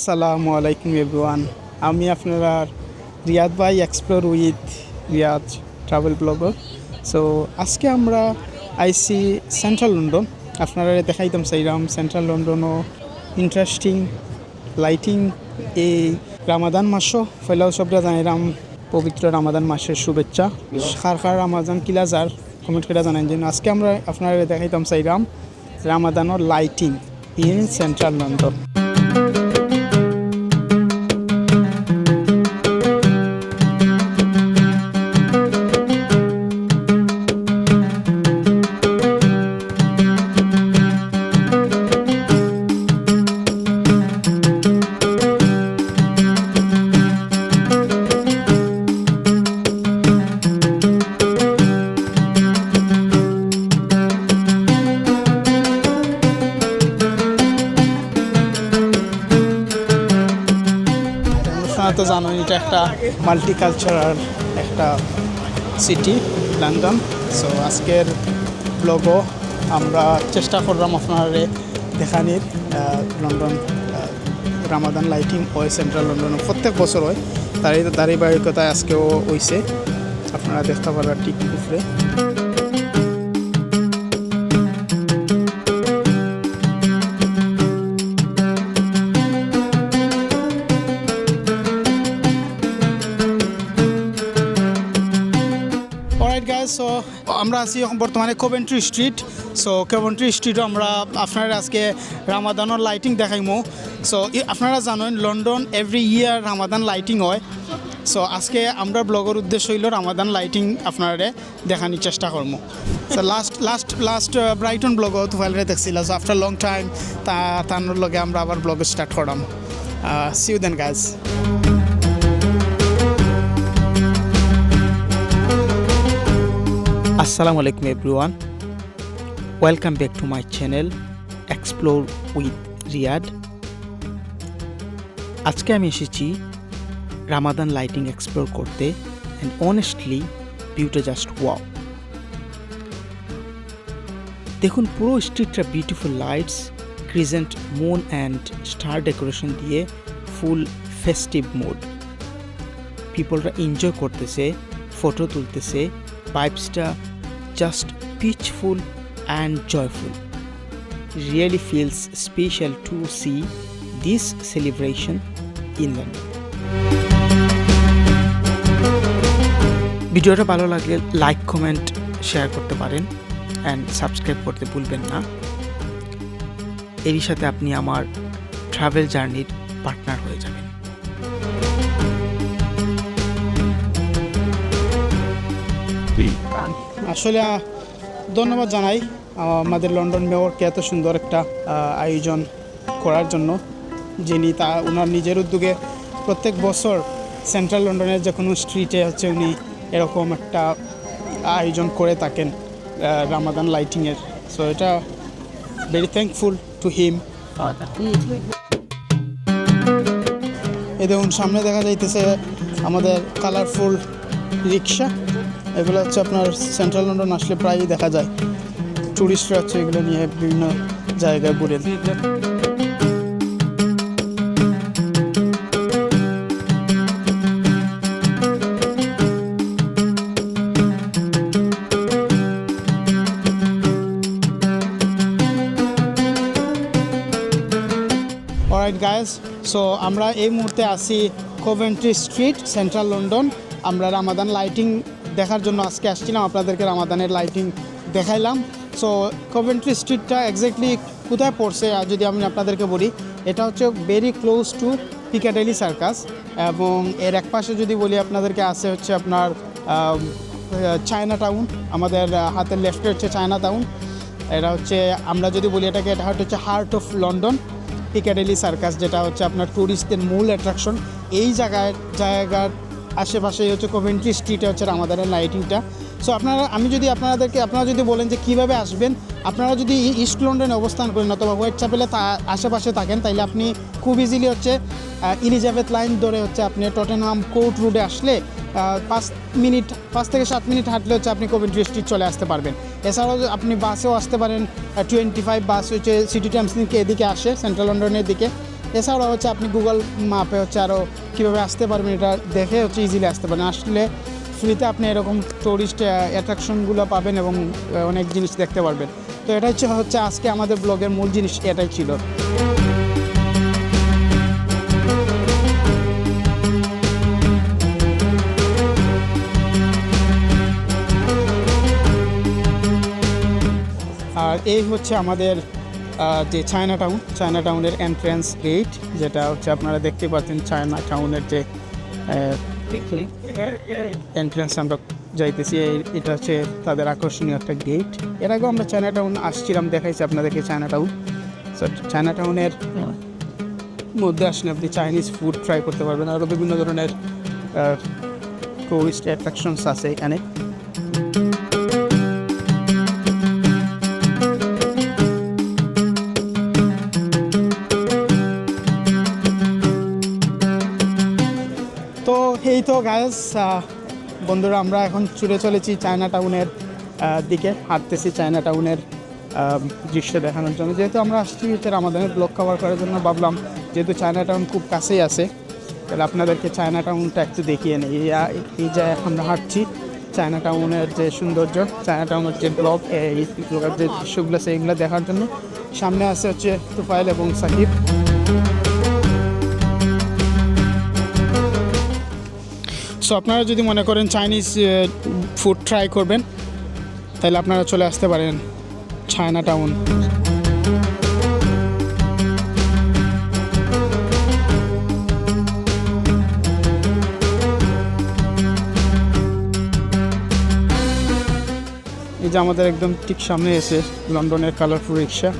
Assalamu Alaikum everyone. আমি আপনারা Riyad by explore with Riyad travel blogger. So আজকে আমরা আইসি সেন্ট্রাল লন্ডন। আপনারা দেখাইতাম চাইলাম সেন্ট্রাল লন্ডনও ইন্টারেস্টিং লাইটিং। এই রামাদান মাসও ফেলাও সবরা জানাইলাম পবিত্র রামাদান মাসের শুভেচ্ছা। খার রামাদান কিলাজার কমেন্ট করে জানাই যেন আজকে আমরা আপনারা দেখাইতাম চাইলাম রামাদানের লাইটিং ইন সেন্ট্রাল লন্ডন। তো জানো এটা একটা মাল্টিকালচারাল একটা সিটি লন্ডন। সো আজকের ব্লগও আমরা চেষ্টা করলাম আপনারা দেখানির লন্ডন রামাদান লাইটিং হয় সেন্ট্রাল লন্ডনে প্রত্যেক বছর হয়, তারই ধারাবাহিকতায় আজকেও হয়েছে। আপনারা দেখতে পারবেন ঠিক উপরে। সো আমরা আছি এখন বর্তমানে কভেন্ট্রি স্ট্রিট। সো কভেন্ট্রি স্ট্রিটও আমরা আপনারা আজকে রামাদানের লাইটিং দেখাইমো। সো আপনারা জানেন London every year Ramadan lighting হয়। সো আজকে আমরা ব্লগের উদ্দেশ্য হইল রামাদান লাইটিং আপনারা দেখানোর চেষ্টা করবো। সো লাস্ট ব্রাইটন ব্লগও তো ভালো দেখছিল। সো আফটার লং টাইম তার লগে আমরা আবার ব্লগ স্টার্ট করলাম। See you then guys. Assalamu Alaikum everyone. Welcome back to my channel Explore with Riyadh. আজকে আমি এসেছি রামাদান লাইটিং এক্সপ্লোর করতে and honestly ভিউটা জাস্ট ওয়াও। দেখুন পুরো স্ট্রিটটা beautiful lights, crescent moon and star decoration দিয়ে ফুল ফেস্টিভ মুড। পিপলরা এনজয় করতেছে, ফটো তুলতেছে, ভাইবসটা just peaceful and joyful. Really feels special to see this celebration in London. ভিডিওটা ভালো লাগলে লাইক কমেন্ট শেয়ার করতে পারেন অ্যান্ড সাবস্ক্রাইব করতে ভুলবেন না। এরই সাথে আপনি আমার ট্রাভেল জার্নির পার্টনার হয়ে যাবেন। আসলে ধন্যবাদ জানাই আমাদের লন্ডন মেয়রকে এত সুন্দর একটা আয়োজন করার জন্য, যিনি ওনার নিজের উদ্যোগে প্রত্যেক বছর সেন্ট্রাল লন্ডনের যে কোনো স্ট্রিটে হচ্ছে উনি এরকম একটা আয়োজন করে থাকেন রামাদান লাইটিংয়ের। সো এটা ভেরি থ্যাঙ্কফুল টু হিম। এই দেখুন সামনে দেখা যাইতেছে আমাদের কালারফুল রিক্সা। এগুলো হচ্ছে আপনার সেন্ট্রাল লন্ডন আসলে প্রায়ই দেখা যায়, টুরিস্টরা হচ্ছে এগুলো নিয়ে বিভিন্ন জায়গায় ঘুরে। অলরাইট গাইস, সো আমরা এই মুহূর্তে আছি কভেন্ট্রি স্ট্রিট সেন্ট্রাল লন্ডন। আমরা রামাদান লাইটিং দেখার জন্য আজকে আসছিলাম, আপনাদেরকে রামাদানের লাইটিং দেখাইলাম। সো কভেন্ট্রি স্ট্রিটটা এক্স্যাক্টলি কোথায় পড়ছে যদি আমি আপনাদেরকে বলি, এটা হচ্ছে very close two Piccadilly circus. এবং এর এক পাশে যদি বলি আপনাদেরকে আছে হচ্ছে আপনার চায়না টাউন। আমাদের হাতের লেফটে হচ্ছে চায়না টাউন। এটা হচ্ছে আমরা যদি বলি এটাকে, এটা হচ্ছে heart of London Piccadilly circus, যেটা হচ্ছে আপনার ট্যুরিস্টদের মূল অ্যাট্রাকশন। এই জায়গার আশেপাশেই হচ্ছে কভেন্ট্রি স্ট্রিটে হচ্ছে রামাদানের লাইটিংটা। সো আপনারা যদি বলেন যে কীভাবে আসবেন, আপনারা যদি ইস্ট লন্ডনে অবস্থান করেন অথবা হোয়াইট চ্যাপেলে আশেপাশে থাকেন, তাইলে আপনি খুব ইজিলি হচ্ছে এলিজাবেথ লাইন ধরে হচ্ছে আপনি টটেনহাম কোর্ট রোডে আসলে 5 থেকে 7 মিনিট হাঁটলে হচ্ছে আপনি কভেন্ট্রি স্ট্রিট চলে আসতে পারবেন। এছাড়াও আপনি বাসেও আসতে পারেন, 25 বাস হচ্ছে সিটি টেমস থেকে এদিকে আসে সেন্ট্রাল লন্ডনের দিকে। এছাড়াও হচ্ছে আপনি গুগল ম্যাপে হচ্ছে আরও কীভাবে আসতে পারবেন এটা দেখে হচ্ছে ইজিলি আসতে পারেন। আসলে ফ্রিতে আপনি এরকম টুরিস্ট অ্যাট্রাকশনগুলো পাবেন এবং অনেক জিনিস দেখতে পারবেন। তো এটাই হচ্ছে আজকে আমাদের ব্লগের মূল জিনিস এটাই ছিল। আর এই হচ্ছে আমাদের যে চায়না টাউনের এন্ট্রেন্স গেট, যেটা হচ্ছে আপনারা দেখতে পাচ্ছেন চায়না টাউনের যে এন্ট্রেন্স আমরা যাইতেছি, এটা হচ্ছে তাদের আকর্ষণীয় একটা গেট। এর আগেও আমরা চায়না টাউন আসছিলাম, দেখাইছি আপনাদেরকে চায়না টাউন। সো চায়না টাউনের মধ্যে আসলে আপনি চাইনিজ ফুড ট্রাই করতে পারবেন, আরও বিভিন্ন ধরনের টুরিস্ট অ্যাট্রাকশনস আছে এখানে। তো এই তো গাইস বন্ধুরা, আমরা এখন ছুটে চলেছি চায়না টাউনের দিকে, হাঁটতেছি চায়না টাউনের দৃশ্য দেখানোর জন্য। যেহেতু আমরা আসছি হচ্ছে রামাদানের ব্লগ কভার করার জন্য, ভাবলাম যেহেতু চায়না টাউন খুব কাছেই আছে, তাহলে আপনাদেরকে চায়না টাউনটা একটু দেখিয়ে নেই। এই যে আমরা হাঁটছি চায়না টাউনের যে সৌন্দর্য, চায়না টাউনের যে ব্লগ, এই ব্লগের যে দৃশ্যগুলো আছে এইগুলো দেখার জন্য। সামনে আছে হচ্ছে তুফাইল এবং সাকিব। সো আপনারা যদি মনে করেন চাইনিজ ফুড ট্রাই করবেন, তাহলে আপনারা চলে আসতে পারেন চায়না টাউন। এই যে আমাদের একদম ঠিক সামনে এসে লন্ডনের কালারফুল রিক্সা,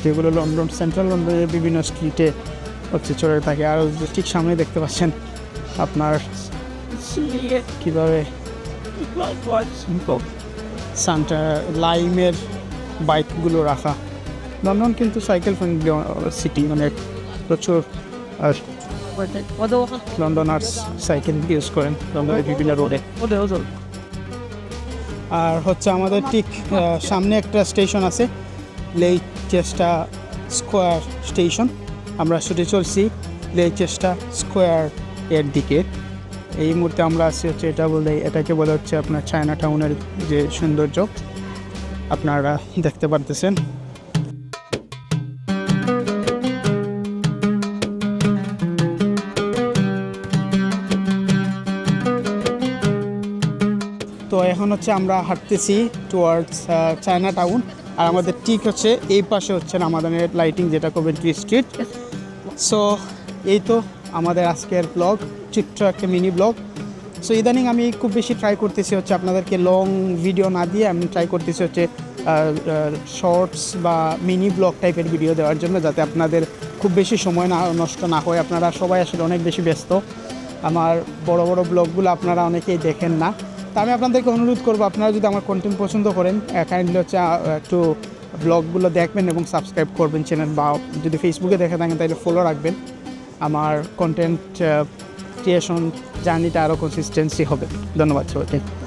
যেগুলো লন্ডন সেন্ট্রাল লন্ডনের বিভিন্ন স্ট্রিটে হচ্ছে চলে থাকে। আর ঠিক সামনে দেখতে পাচ্ছেন আপনার কীভাবে সান্টা লাইমের বাইকগুলো রাখা। লন্ডন কিন্তু সাইকেল ফ্রেন্ডলি সিটি, মানে প্রচুর লন্ডনার্স সাইকেল ইউজ করেন লন্ডনের বিভিন্ন রোডে। আর হচ্ছে আমাদের ঠিক সামনে একটা স্টেশন আছে, লেইচেস্টার স্কোয়ার স্টেশন। আমরা ছুটে চলছি লেইচেস্টার স্কোয়ার এর দিকে। এই মুহূর্তে আমরা আছি হচ্ছে এটাকে বলে হচ্ছে আপনার চায়না টাউনের যে সৌন্দর্য আপনারা দেখতে পারতেছেন। তো এখন হচ্ছে আমরা হাঁটতেছি টুয়ার্ডস চায়না টাউন। আর আমাদের ঠিক হচ্ছে এই পাশে হচ্ছে রামাদানের লাইটিং, যেটা কভেন্ট্রি স্ট্রিট। সো এই তো আমাদের আজকের ব্লগ, ছোট্ট একটা মিনি ব্লগ। সো ইদানিং আমি খুব বেশি ট্রাই করতেছি হচ্ছে আপনাদেরকে লং ভিডিও না দিয়ে আমি ট্রাই করতেছি হচ্ছে শর্টস বা মিনি ব্লগ টাইপের ভিডিও দেওয়ার জন্য, যাতে আপনাদের খুব বেশি সময় নষ্ট না হয়। আপনারা সবাই আসলে অনেক বেশি ব্যস্ত, আমার বড় বড় ব্লগগুলো আপনারা অনেকেই দেখেন না। তা আমি আপনাদেরকে অনুরোধ করবো, আপনারা যদি আমার কন্টেন্ট পছন্দ করেন, কাইন্ডলি হচ্ছে একটু ব্লগগুলো দেখবেন এবং সাবস্ক্রাইব করবেন চ্যানেল, বা যদি ফেসবুকে দেখে থাকেন তাহলে ফলো রাখবেন। আমার কন্টেন্ট ক্রিয়েশন জার্নিটা আরও কনসিস্টেন্সি হবে। ধন্যবাদ সবাইকে।